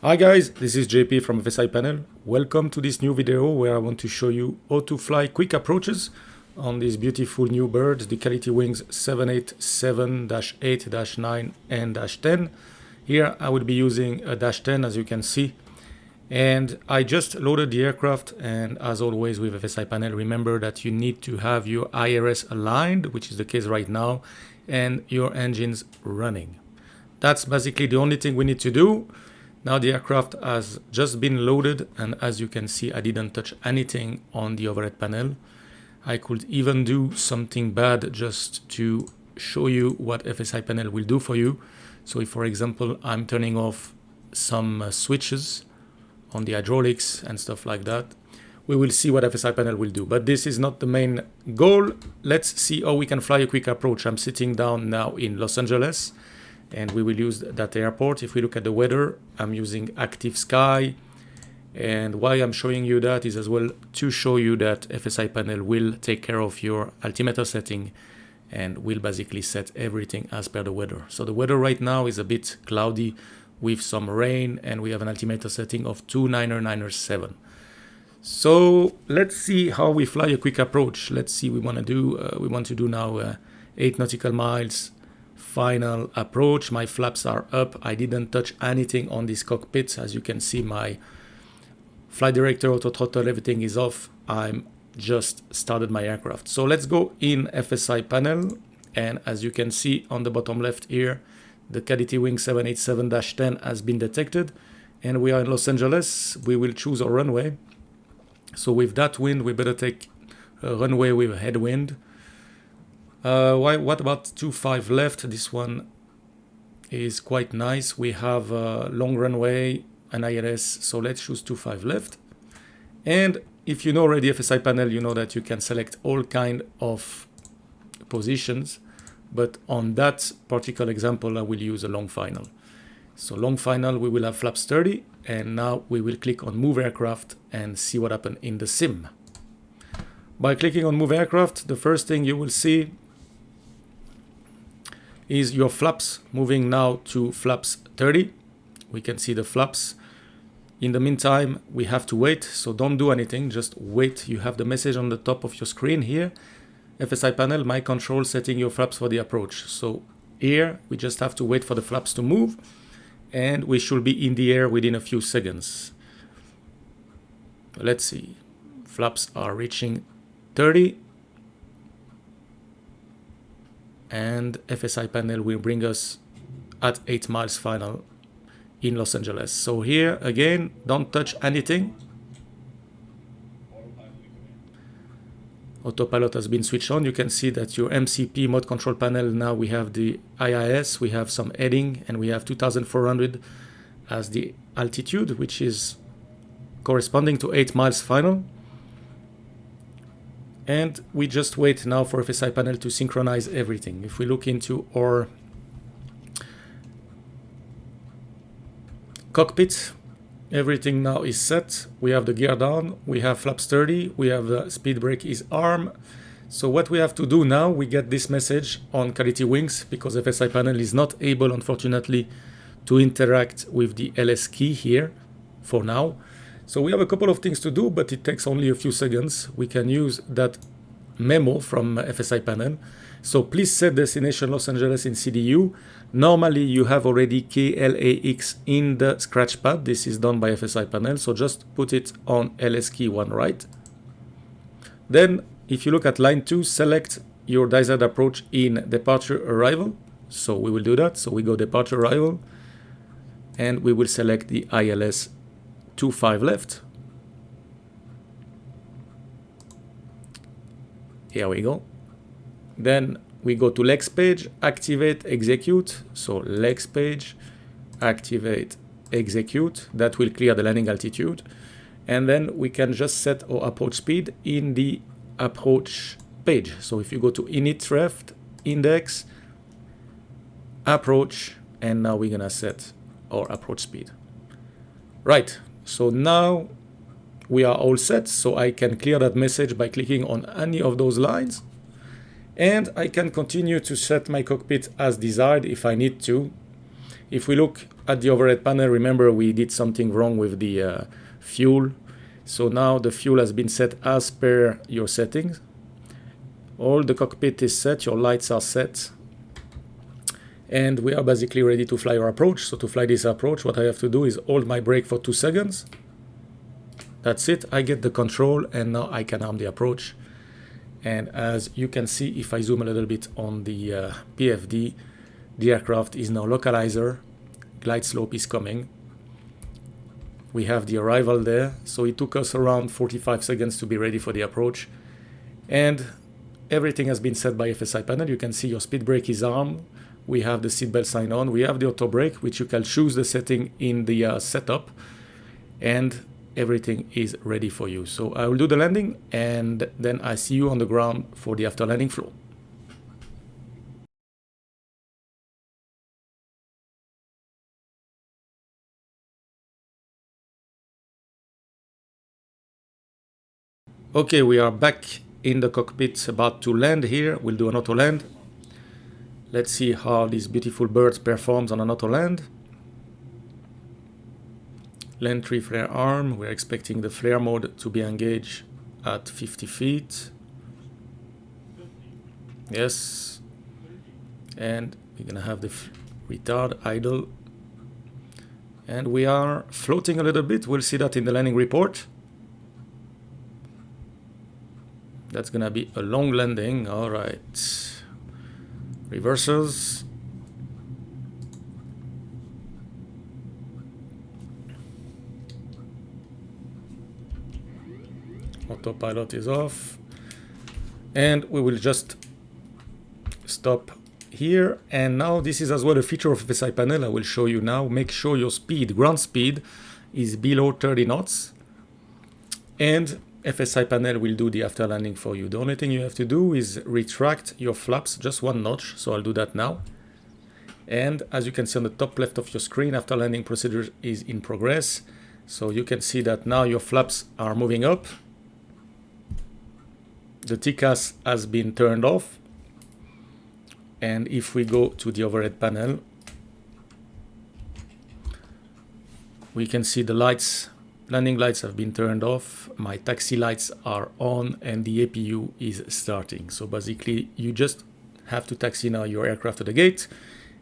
Hi guys, this is JP from FSiPanel. Welcome to this new video where I want to show you how to fly quick approaches on these beautiful new birds, the QualityWings 787-8-9 and -10. Here I will be using a -10 as you can see. And I just loaded the aircraft, and as always with FSiPanel, remember that you need to have your IRS aligned, which is the case right now, and your engines running. That's basically the only thing we need to do. Now the aircraft has just been loaded, and as you can see, I didn't touch anything on the overhead panel. I could even do something bad just to show you what FSiPanel will do for you. So if, for example, I'm turning off some switches on the hydraulics and stuff like that, we will see what FSiPanel will do. But this is not the main goal. Let's see how we can fly a quick approach. I'm sitting down now in Los Angeles, and we will use that airport. If we look at the weather, I'm using active sky. And why I'm showing you that is as well to show you that FSiPanel will take care of your altimeter setting and will basically set everything as per the weather. So the weather right now is a bit cloudy with some rain, and we have an altimeter setting of 29907. So let's see how we fly a quick approach. Let's see, we want to do now 8 nautical miles. Final approach. My flaps are up. I didn't touch anything on this cockpit. As you can see, my flight director, auto throttle, everything is off. I'm just started my aircraft. So let's go in FSiPanel, and as you can see on the bottom left here, the QualityWings 787-10 has been detected, and we are in Los Angeles. We will choose our runway. So with that wind, we better take a runway with a headwind. What about 25 left? This one is quite nice. We have a long runway, an ILS, so let's choose 25 left. And if you know already FSiPanel, you know that you can select all kind of positions, but on that particular example, I will use a long final. So long final, we will have flaps 30, and now we will click on move aircraft and see what happened in the sim. By clicking on move aircraft, the first thing you will see is your flaps moving now to flaps 30. We can see the flaps. In the meantime, we have to wait, so don't do anything, just wait. You have the message on the top of your screen here. FSiPanel, my control, setting your flaps for the approach. So here, we just have to wait for the flaps to move, and we should be in the air within a few seconds. Let's see. Flaps are reaching 30. And FSiPanel will bring us at 8 miles final in Los Angeles. So here again, don't touch anything. Autopilot has been switched on. You can see that your MCP mode control panel, now we have the IIS, we have some heading, and we have 2400 as the altitude, which is corresponding to 8 miles final. And we just wait now for FSiPanel to synchronize everything. If we look into our cockpit, everything now is set. We have the gear down, we have flaps 30, we have the speed brake is arm. So what we have to do now, we get this message on QualityWings because FSiPanel is not able, unfortunately, to interact with the LS key here for now. So we have a couple of things to do, but it takes only a few seconds. We can use that memo from FSiPanel. So please set destination Los Angeles in CDU. Normally you have already KLAX in the scratch pad. This is done by FSiPanel. So just put it on LS key 1 right. Then if you look at line 2, select your desired approach in departure arrival. So we will do that. So we go departure arrival, and we will select the ILS 25 left. Here we go. Then we go to legs page, activate, execute. So legs page, activate, execute. That will clear the landing altitude. And then we can just set our approach speed in the approach page. So if you go to init ref, index, approach, and now we're gonna set our approach speed. Right. So now we are all set, so I can clear that message by clicking on any of those lines, and I can continue to set my cockpit as desired if I need to. If we look at the overhead panel, remember we did something wrong with the fuel. So now the fuel has been set as per your settings. All the cockpit is set, your lights are set. And we are basically ready to fly our approach. So to fly this approach, what I have to do is hold my brake for 2 seconds. That's it, I get the control, and now I can arm the approach. And as you can see, if I zoom a little bit on the PFD, the aircraft is now localizer, glide slope is coming. We have the arrival there, so it took us around 45 seconds to be ready for the approach. And everything has been set by FSiPanel. You can see your speed brake is armed. We have the seatbelt sign on. We have the auto brake, which you can choose the setting in the setup. And everything is ready for you. So I will do the landing, and then I see you on the ground for the after landing flow. Okay, we are back in the cockpit, about to land here. We'll do an auto land. Let's see how this beautiful bird performs on an auto land. Land 3 flare arm. We're expecting the flare mode to be engaged at 50 feet. Yes. And we're gonna have the retard idle. And we are floating a little bit. We'll see that in the landing report. That's gonna be a long landing. All right. Reversers. Autopilot is off. And we will just stop here. And now this is as well a feature of FSiPanel. I will show you now. Make sure your speed, ground speed, is below 30 knots. And FSiPanel will do the after landing for you. The only thing you have to do is retract your flaps just 1 notch. So I'll do that now. And as you can see on the top left of your screen, after landing procedure is in progress. So you can see that now your flaps are moving up. The TCAS has been turned off. And if we go to the overhead panel, we can see the lights. Landing lights have been turned off, my taxi lights are on, and the APU is starting. So basically, you just have to taxi now your aircraft to the gate,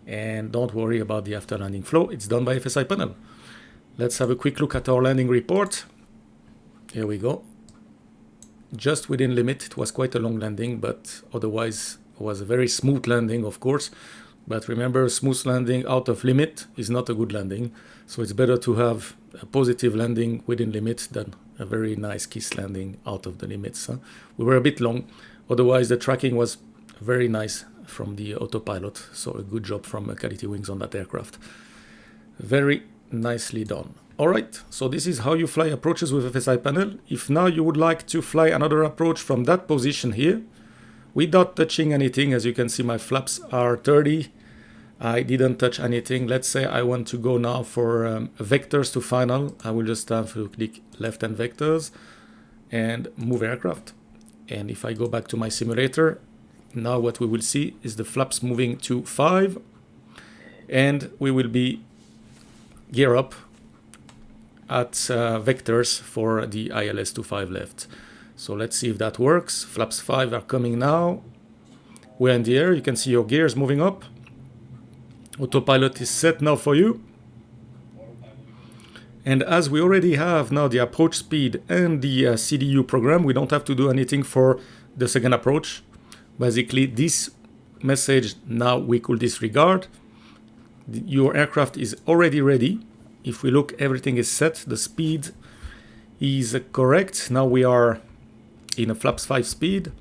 and don't worry about the after landing flow. It's done by FSiPanel. Let's have a quick look at our landing report. Here we go. Just within limit. It was quite a long landing, but otherwise it was a very smooth landing, of course. But remember, smooth landing out of limit is not a good landing. So it's better to have a positive landing within limit than a very nice kiss landing out of the limits. We were a bit long. Otherwise, the tracking was very nice from the autopilot. So a good job from QualityWings on that aircraft. Very nicely done. All right, so this is how you fly approaches with FSiPanel. If now you would like to fly another approach from that position here, without touching anything, as you can see, my flaps are 30. I didn't touch anything. Let's say I want to go now for vectors to final. I will just have to click left-hand vectors and move aircraft. And if I go back to my simulator, now what we will see is the flaps moving to 5. And we will be gear up at vectors for the ILS to 5 left. So let's see if that works. Flaps 5 are coming now. We're in the air. You can see your gears moving up. Autopilot is set now for you. And as we already have now the approach speed and the CDU program, we don't have to do anything for the second approach. Basically, this message now we could disregard. Your aircraft is already ready. If we look, everything is set. The speed is correct. Now we are in a flaps 5 speed.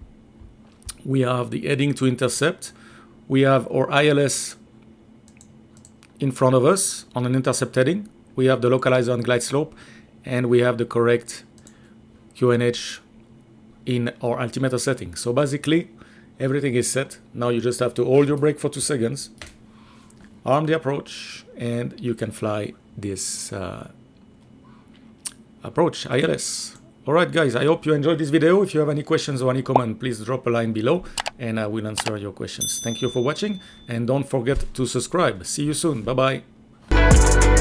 We have the heading to intercept. We have our ILS in front of us on an intercept heading. We have the localizer and glide slope, and we have the correct QNH in our altimeter setting. So basically, everything is set. Now you just have to hold your brake for 2 seconds, arm the approach, and you can fly this approach ILS. Alright guys, I hope you enjoyed this video. If you have any questions or any comment, please drop a line below and I will answer your questions. Thank you for watching and don't forget to subscribe. See you soon. Bye bye. Bye.